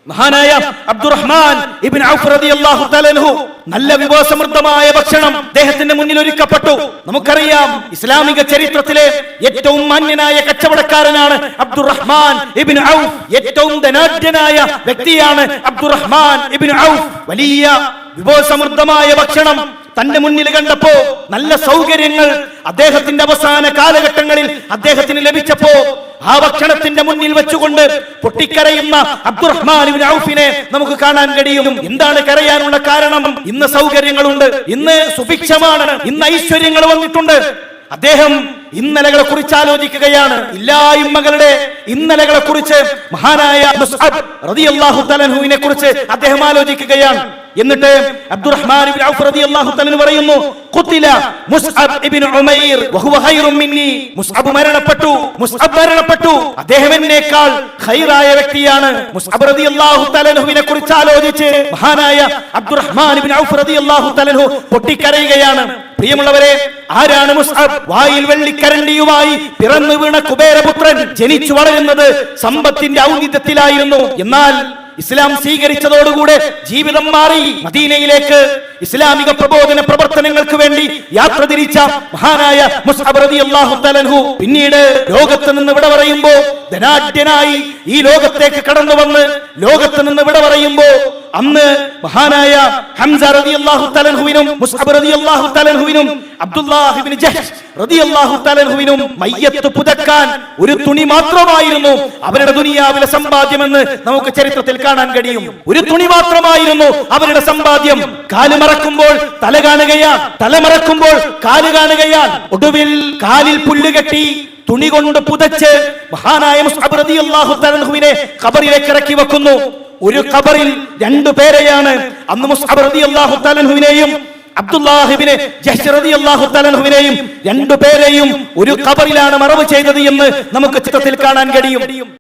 മഹാനായ അബ്ദുറഹ്മാൻ ഇബ്നു ഔഫ് റളിയല്ലാഹു തആല അൻഹു നല്ല വിഭവസമൃദ്ധമായ ഭക്ഷണം അദ്ദേഹത്തിന്റെ മുന്നിൽ ഒരുക്കപ്പെട്ടു. നമുക്കറിയാം, ഇസ്ലാമിക ചരിത്രത്തിലെ ഏറ്റവും മാന്യനായ കച്ചവടക്കാരനാണ് അബ്ദുറഹ്മാൻ ഇബ്നു ഔഫ്. ഏറ്റവും ധനാഢ്യനായ വ്യക്തിയാണ് അബ്ദുറഹ്മാൻ ഇബ്നു ഔഫ്. വലിയ വിഭവസമൃദ്ധമായ ഭക്ഷണം തന്റെ മുന്നിൽ കണ്ടപ്പോ, നല്ല സൗകര്യങ്ങൾ അദ്ദേഹത്തിന്റെ അവസാന കാലഘട്ടങ്ങളിൽ അദ്ദേഹത്തിന് ലഭിച്ചപ്പോ, ആ ഭക്ഷണത്തിന്റെ മുന്നിൽ വെച്ചുകൊണ്ട് പൊട്ടിക്കരയുന്ന അബ്ദുറഹ്മാൻ ഇബ്നു ഔഫിനെ നമുക്ക് കാണാൻ കഴിയും. എന്താണ് കരയാനുള്ള കാരണം? ഇന്ന് സൗകര്യങ്ങളുണ്ട്, ഇന്ന് സുഭിക്ഷമാണ്, ഇന്ന് ഐശ്വര്യങ്ങൾ വന്നിട്ടുണ്ട്. അദ്ദേഹം ഇന്നലകളെ കുറിച്ച് ആലോചിക്കുകയാണ്. ഇല്ലായ്മകളുടെ ഇന്നലകളെ കുറിച്ച് മഹാനായ മുസ്അബ് റളിയല്ലാഹു തആല അൻഹുവിനെ കുറിച്ച് അദ്ദേഹം ആലോചിക്കുകയാണ്. എന്നിട്ട് അബ്ദുറഹ്മാൻ ഇബ്നു ഔഫ് റളിയല്ലാഹു തആല പറയുന്നു, ഖുതില മുസ്അബ് ഇബ്നു ഉമൈർ വഹുവ ഖൈറും മിന്നി. മുസ്അബ് മരണപ്പെട്ടു, അദ്ദേഹം എന്നേക്കാൾ ഖൈറായ വ്യക്തിയാണ്. മുസ്അബ് റളിയല്ലാഹു തആല അൻഹുവിനെ കുറിച്ച് ആലോചിച്ച് മഹാനായ അബ്ദുറഹ്മാൻ ഇബ്നു ഔഫ് റളിയല്ലാഹു തആല അൻഹു പൊട്ടിക്കരയുകയാണ്. പ്രിയമുള്ളവരെ, ആരാണ് മുസ്അബ്? വായിൽ വെള്ളിക്കരണ്ടിയുമായി പിറന്നു വീണ കുബേരപുത്രൻ. ജനിച്ചു വളരുന്നത് സമ്പത്തിന്റെ ഔന്നിത്യത്തിലായിരുന്നു. എന്നാൽ ഇസ്ലാം സ്വീകരിച്ചതോടുകൂടെ ജീവിതം മാറി. മദീനയിലേക്ക് ഇസ്ലാമിക പ്രബോധന പ്രവർത്തനങ്ങൾക്ക് വേണ്ടി യാത്ര തിരിച്ച മഹാനായ മുസ്അബ് റളിയല്ലാഹു തആല അൻഹു പിന്നീട് ലോകത്ത് നിന്ന് വിട പറയുമ്പോൾ, ധനാഢ്യനായി ഈ ലോകത്തേക്ക് കടന്നു വന്ന് ലോകത്ത് നിന്ന് വിട പറയുമ്പോൾ, അന്ന് മഹാനായ ഹംസ റളിയല്ലാഹു തആല അൻഹുവിനും മുസ്അബ് റളിയല്ലാഹു തആല അൻഹുവിനും അബ്ദുല്ലാഹ് ഇബ്നു ജഹ്ഷ് റളിയല്ലാഹു തആല അൻഹുവിനും മയ്യത്ത് പുതക്കാൻ ഒരു തുണി മാത്രമായിരുന്നു അവരുടെ ദുനിയാവിലെ സമ്പാദ്യമെന്ന് നമുക്ക് ചരിത്രത്തിൽ കാണാൻ കഴിയും. ഒരു തുണി മാത്രമായിരുന്നു അവരുടെ സമ്പാദ്യം. കാല് മറക്കുമ്പോൾ തല കാണുകയാണ്, തല മറക്കുമ്പോൾ കാല് കാണുകയാണ്. ഒടുവിൽ കാലിൽ പുല്ലുകെട്ടി തുണി കൊണ്ട് പുതച്ച് മഹാനായ മുസ്അബ് റളിയല്ലാഹു തആല അൻഹുവിനെ ഖബറിലേക്ക് ഇറക്കി വെക്കുന്നു. ഒരു ഖബറിൽ രണ്ടു പേരെയാണ് അന്ന് മുസ്അബ് റളിയല്ലാഹു തആല അൻഹുവിനെയും അബ്ദുല്ലാഹ് ഇബ്നു ജഹ്ഷ് റളിയല്ലാഹു തആല അൻഹുവിനെയും രണ്ടുപേരെയും ഒരു ഖബറിലാണ് മറവ് ചെയ്തത് എന്ന് നമുക്ക് ചിത്രത്തിൽ കാണാൻ കഴിയും.